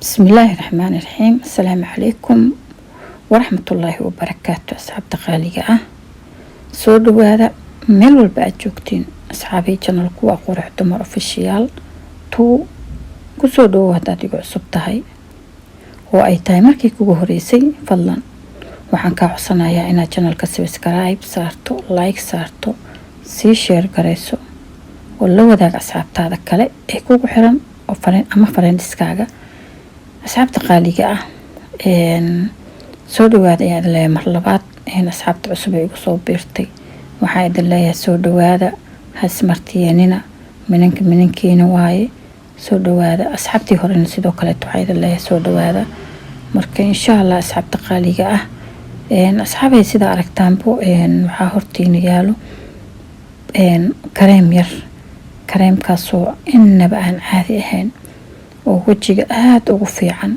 بسم الله الرحمن الرحيم. السلام عليكم ورحمة الله وبركاته. أصحابتا qaaliga ah soo dhawaada meel walba aad joogtiin. asxaabii channelku waa qurux dumar official tu ku soo dhawaada hadaad igu cusub tahay oo ay tahay markii kugu horeysay, fadlan waxaan kaa codsanayaa inaad channelka subscribe saarto, like saarto, sii share gareyso oo la wadaag asxaabtaada kale ee kugu xiran oo ama friendskaaga. asxaabta qaaliga ah soo dhawaada ayaa idin leeyahay mar labaad. asxaabta cusub ee igu soo biirtay waxaa idin leeyahay soo dhawaada, hasmartiyanina, minankiina waaye. soo dhawaada asxaabtii horena sidoo kale waxaa idin leeyahay soo dhawaada. marka insha Allah asxaabta qaaliga ah asxaabay sida aragtaanbo waxaa hortiina yaalo kareem yar, kareemkaasoo innaba aan caadi ahayn oo wajiga aad ugu fiican.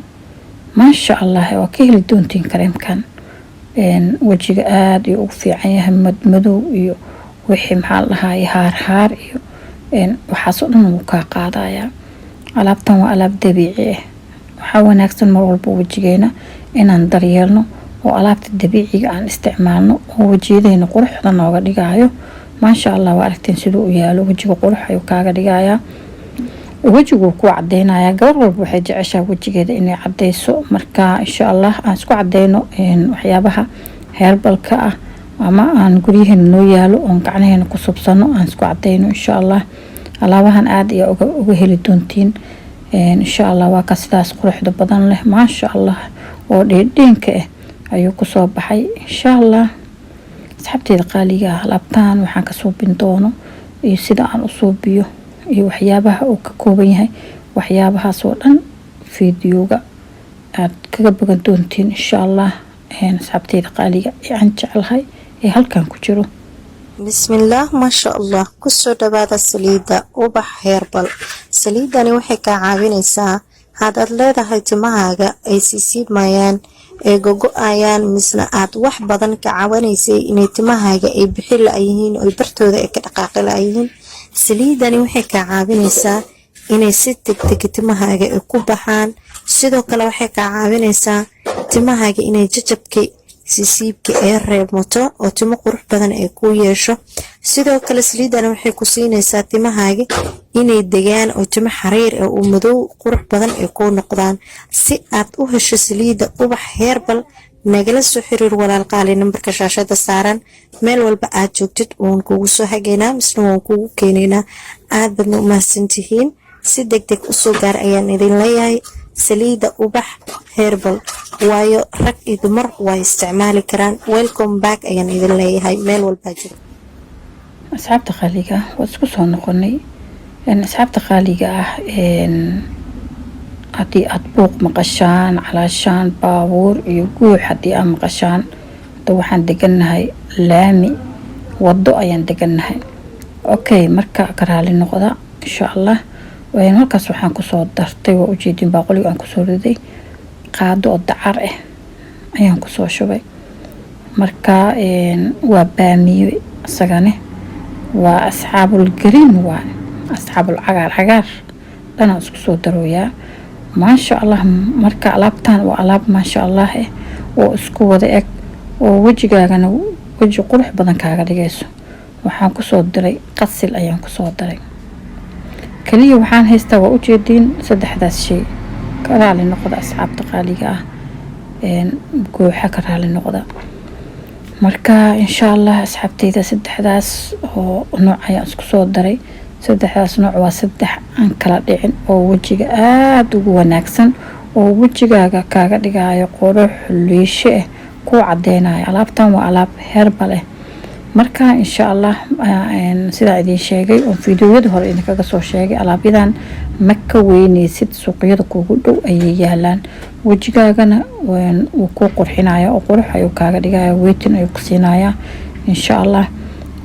maasha Allah waa ka heli doontiin kareemkan. wajiga aad iyo ugu fiican yahay, madmadow iyo wixii maxaa la dhahaa haar iyo waxaas oo dhan uu ka qaadayaa. alaabtan waa alaab dabiici ah. waxaa wanaagsan mar walba wajigeena inaan daryeelno oo alaabta dabiiciga aan isticmaalno oo wajigeena quruxda nooga dhigayo. maasha Allah waa aragteen sidoo u yaalo, wajiga qurux ayuu kaaga dhigayaa. wajigu ku cadeynaya gabar walba waxay jeceshaa wajigeeda inay cadeyso. marka insha Allah aan isku cadeyno waxyaabaha heerbalka ah ama aan guryaheena noo yaalo oo gacnaheena ku subsano aan isku cadeyno insha Allah. alaabahan aad iyo uga heli doontiin insha Allah. waa ka sidaas quruxda badan leh maasha Allah oo dheedheenka ah ayuu ku soo baxay insha Allah. asxaabteeda qaaliga ah alaabtaan waxaan ka suubin doono iyo sida aan u suubiyo iyo waxyaabaha uu ka kooban yahay, waxyaabahaas oo dhan fiidiyowga aad kaga bogan doontiin insha Allah. asxaabteeda qaaliga aan jecelahay ee halkan ku jiro. bismillaah maasha Allah. kusoo dhawaada saliida ubax herbal. saliidani waxay kaa caawinaysaa hadaad leedahay timahaaga ay siisiimayaan, ay gogo-ayaan, misna aad wax badan ka caawinaysay inay timahaaga ay bixi la'yihiin oo bartooda ay ka dhaqaaqi la'yihiin. saliidani waxay kaa caawinaysaa inay si degdeg timahaaga ay ku baxaan. sidoo kale waxay kaa caawinaysaa timahaaga inay jajabka siisiibka ay reebmato oo timo qurux badan ay ku yeesho. sidoo kale saliidani waxay ku siinaysaa timahaaga inay degaan oo timo xariir ah oo madow qurux badan ay ku noqdaan. si aad u hesho saliida ubax herbal nagala soo xiriir walaal qaali nambarka shaashada saaran. meel walba aad joogtid waan kugu soo hageynaa misna waan kugu keenaynaa. aad baad u mahadsantihiin. si degdeg u soo gaar ayaan idin leeyahay saliida ubax herbal, waayo rag iyo dumar way isticmaali karaan. welcome back ayaan idin leeyahay meel walba joogtid. asxaabta qaaliga ah waa isku soo noqonay. asxaabta qaaliga ah haddii aad buuq maqashaan, calaashaan, baabuur iyo guux haddii aad maqashaan, hadda waxaan degannahay laami wado ayaan degannahay. okay, marka ka raali noqda insha Allah. halkaas waxaan kusoo dartay, waa ujeedin baaqoliga aan kusoo riday qaado oo dacar ah ayaan kusoo shubay. marka waa baamiye isagane waa asxaabul green, waa asxaabul cagaar dhanaa isku soo darooyaa maasha Allah. marka alaabtaan waa alaab maasha Allah oo isku wada eg oo wajigaagana waji qurux badan kaaga dhigayso. waxaan kusoo diray qasil ayaan kusoo daray kaliya. waxaan haystaa waa ujeediin saddexdaas shay. ka raali noqda asxaabta qaaliga ah gooxa ka raali noqda. marka insha Allah asxaabteyda saddexdaas oo nooc ayaan isku soo daray. saddexdaas nooc waa saddex aan kala dhicin oo wajiga aad ugu wanaagsan oo wajigaaga kaaga dhigayo qurux liisho ah ku cadeynayo. alaabtan waa alaab herbal ah. marka insha Allah sida idin sheegay oo fiidiyoyada hore idinkaga soo sheegay, alaabadan ma ka weynaysid, suuqyada kugu dhow ayay yaalaan. wajigaagana wuu ku qurxinaya oo qurux ayuu kaaga dhigaya, weytin ayuu ku siinaya insha Allah.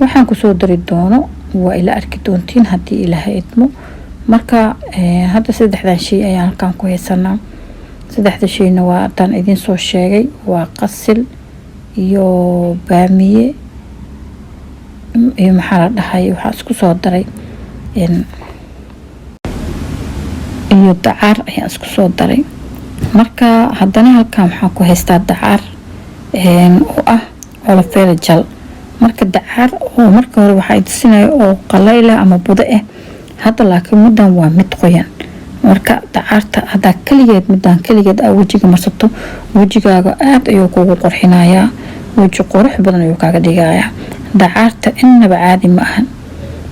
waxaan kusoo dari doono waa ila arki doontiin haddii Ilaahay idmo. marka hadda saddexdan shay ayaan halkan ku haysanaa. saddexda shayna waa tan idin soo sheegay, waa qasil iyo baamiye iyo maxaa la dhahay waxaa isku soo daray iyo dacar ayaan isku soo daray. marka haddana halkan waxaan ku haystaa dacar oo ah olofeela jal. marka dacar oo marka hore waxaa tusinaya oo qalayla ama budo ah, hadda laakiin mudan waa mid qoyan. marka dacarta hadda kaligeed mudan kaligeed wajiga marsato, wajigaaga aad ayuu kugu qurxinayaa, waji qurux badan ayuu kaaga dhigayaa. dacarta inaba caadi ma ahan,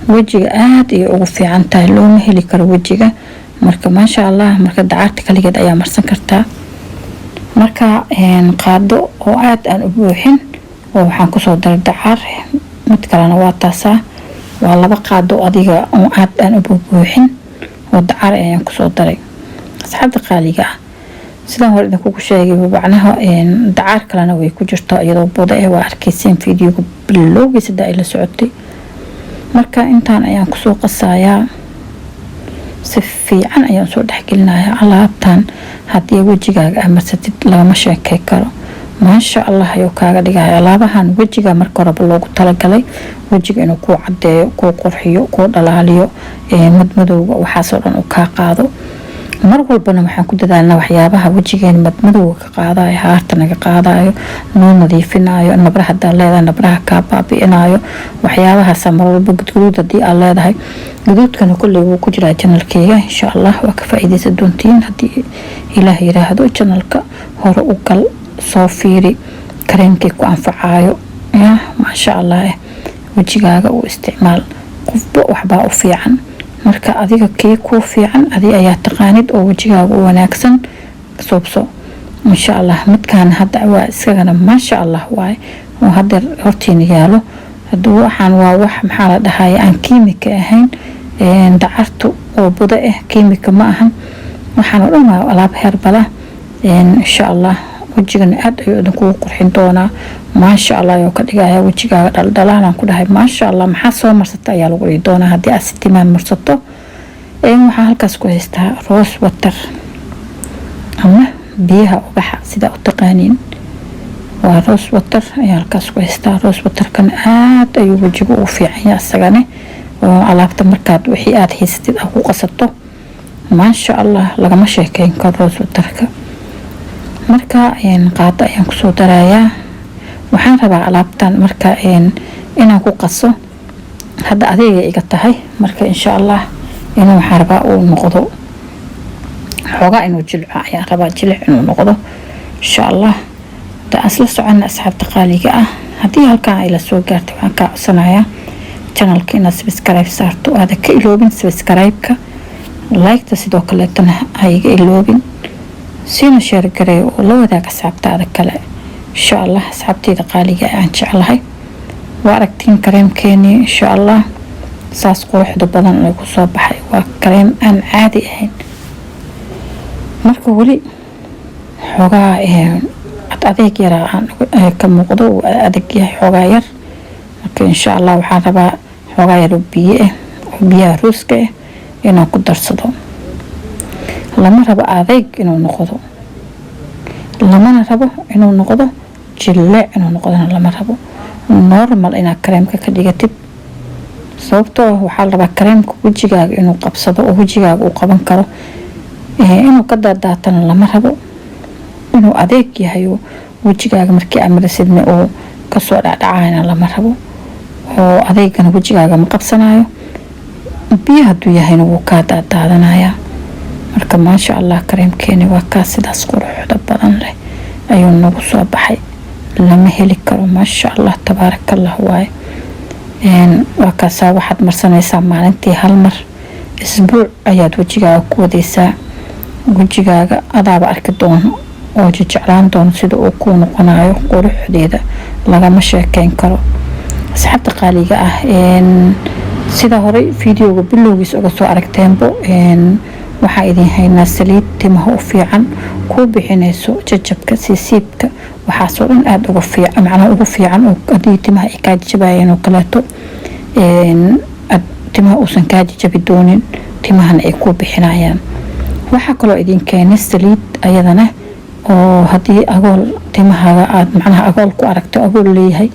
wajiga aad ayay ugu fiican tahay, looma heli karo wajiga. marka maasha Allah, marka dacarta kaligeed ayaa marsan kartaa. marka qaado oo aad aan u buuxin oo waxaan kusoo daray dacar, mid kalena waa taasaa, waa 2 qaado adiga oo aad aan u buuxin oo dacar ayaan kusoo daray. asxaabta qaaliga ah, sidaan hore idinku sheegay macnaha dacar kalena way ku jirtaa iyadoo budo waa arkayseen fiidiyoga bilowgiisa ay la socotay. marka intaan ayaan kusoo qasayaa, si fiican ayaan soo dhexgelinayaa. alaabtan haddii wajigaaga amarsatid lagama sheekay karo, maasha Allah ayuu kaaga dhigaya. alaabahan wajiga marka horeba loogu talagalay wajiga inuu ku cadeeyo, ku qurxiyo, ku dhalaaliyo, madmadowga waxaasoo dhan uu kaa qaado. mar walbana waxaan ku dadaalnaa waxyaabaha wajigeen madmadowga ka qaadayo, haarta naga qaadayo, noo nadiifinayo, nabraha hadaa leedahay nabraha kaa baabi'inayo, waxyaabahaas mar walba gudguduud haddii aad leedahay. guduudkana kulley wuu ku jiraa janalkeyga, insha Allah waa ka faa'iidaysan doontiin haddii ilaah yiraahdo. janalka hore u gal, soo fiiri kareemkii ku anfacayo ya maasha Allah. wajigaaga u isticmaal, qofba waxbaa u fiican. marka adiga kii ku fiican adiga ayaa taqaanid oo wajigaaga u wanaagsan soobso insha Allah. midkaan hadda waa isagana maasha Allah waay oo hadda hortiina yaalo. haduu waxaan waa wax maxaa la dhahay aan kiimika ahayn, dacartu oo budo kiimika ma ahan. waxaan oo dhan waa alaab herbal ah. insha Allah wajigana aad ayuu idinku qurxin doonaa, maasha Allah ayuu ka dhigaya wajigaaga dhaldhalaalan ku dhahay maasha Allah. maxaa soo marsata ayaa lagu dhihi doonaa haddii aad si timaan marsato. waxaan halkaas ku haystaa rose water ama biyaha ubaxa sida u taqaaniin, waa rose water ayaa halkaas ku haystaa. rose waterkan aad ayuu wajiga u fiican yahay isagana, oo alaabta markaad wixii aad haysatid aad ku qasato maasha Allah lagama sheekeyn karo rose waterka. marka qaado ayaan kusoo darayaa. waxaan rabaa alaabtan marka inaan ku qaso, hadda adeega iga tahay. marka insha Allah inuu waxaan rabaa uu noqdo xoogaa inuu jilco ayaan rabaa, jilic inuu noqdo insha Allah. asla socona asxaabta qaaliga ah, haddii halkaan ay la soo gaartay waxaan kaa codsanayaa channelka inaad subscribe saarto, aada ka iloobin subscribe-ka, like-ta sidoo kaleetana ha iga iloobin, siina share gareeyo oo la wadaag asxaabtaada kale insha Allah. asxaabteyda qaaliga aan jeclahay, waa aragtiin kareemkeeni insha Allah saas quruxda badan oo ku soo baxay. waa kareem aan caadi ahayn. marka wali xoogaa adeeg yar aan ka muuqdo, adeeg yahay xoogaa yar. marka insha Allah waxaan rabaa xoogaa yar oo biyaha ruuska inaan ku darsado. lama rabo adeeg inuu noqdo, lamana rabo inuu noqdo jilaac, inuu noqdona lama rabo. normal inaad kareemka ka dhigatid, sababtoo waxaa la rabaa kareemka wajigaaga inuu qabsado oo wajigaaga uu qaban karo. inuu ka daadaatana lama rabo, inuu adeeg yahay oo wajigaaga markii aad marisidna oo kasoo dhacdhacayna lama rabo, oo adeegana wajigaaga ma qabsanayo. biyo hadduu yahayna wuu kaa daadaadanayaa. marka maasha Allah kareemkeeni waa kaas sidaas quruxda badan leh ayuu nagu soo baxay, lama heli karo maasha Allah tabaarakallah waay. waa kaasaa waxaad marsanaysaa maalintii hal mar, isbuuc ayaad wajigaaga ku wadaysaa. wajigaaga adaaba arki doono oo jeclaan doono sida uu ku noqonayo, quruxdeeda lagama sheekeyn karo. asxaabta qaaliga ah, sida horey fiidiyoga bilowgiisa uga soo aragteenbo, waxaa idin haynaa saliid timaha u fiican, ku bixinayso jajabka, siibka, waxaasoo dhan aad ugu fiican, macnaha ugu fiican oo haddii timaha ay kaa jabayeen oo kaleeto timaha uusan kaa jabi doonin, timahana ay ku bixinayaan. waxaa kaloo idin keenay saliid ayadana oo haddii agool timahaaga aad macnaha agool ku aragto, agool leeyahay,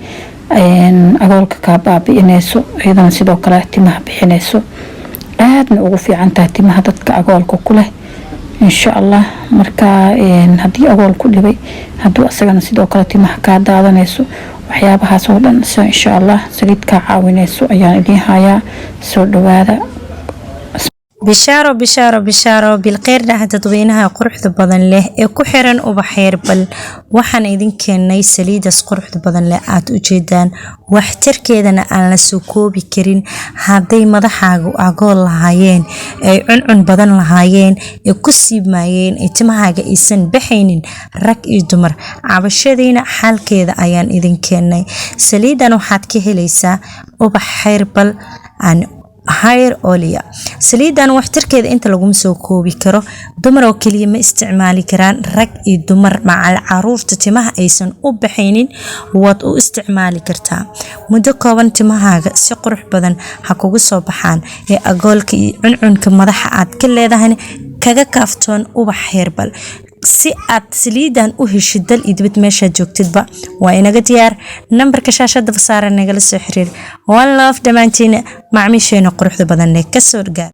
agoolka kaa baabi'inayso, iyadana sidoo kale timaha bixinayso, aadna ugu fiican tahay timaha dadka agoolka ku leh. insha allah. marka haddii agool ku dhibay, hadduu asagana sidoo kale timaha kaa daadanayso, waxyaabahaas oo dhan insha allah saliid kaa caawinayso ayaan idiin hayaa. soo dhawaada. bishaaro bishaaro bishaaro bilkheyr dhaha dadweynaha quruxda badan leh ee ku xiran ubax herbal. waxaan idin keenay saliidaas quruxda badan leh aad u jeedaan, waxtarkeedana aan la soo koobi karin. hadday madaxaagu agool lahaayeen, ay cuncun badan lahaayeen, ay ku siibmayeen, ay timahaaga aysan baxaynin, rag iyo dumar cabashadiina xalkeeda ayaan idin keenay. saliidan waxaad ka helaysaa ubax herbal hair olia. saliidan waxtarkeeda inta laguma soo koobi karo. dumar oo kaliya ma isticmaali karaan, rag iyo dumar macal caruurta timaha aysan u baxaynin waad u isticmaali kartaa. muddo kooban timahaaga si qurux badan ha kugu soo baxaan, ee agoolka iyo cuncunka madaxa aad ka leedahay kaga kaaftoon ubax herbal. si aad saliidan u heshid dal iyo dibad meeshaad joogtidba waa inaga diyaar. nambarka shaashada saaran nagala soo xiriir. one love dhammaantiin macmiisheena quruxda badan ee kasoo gaar.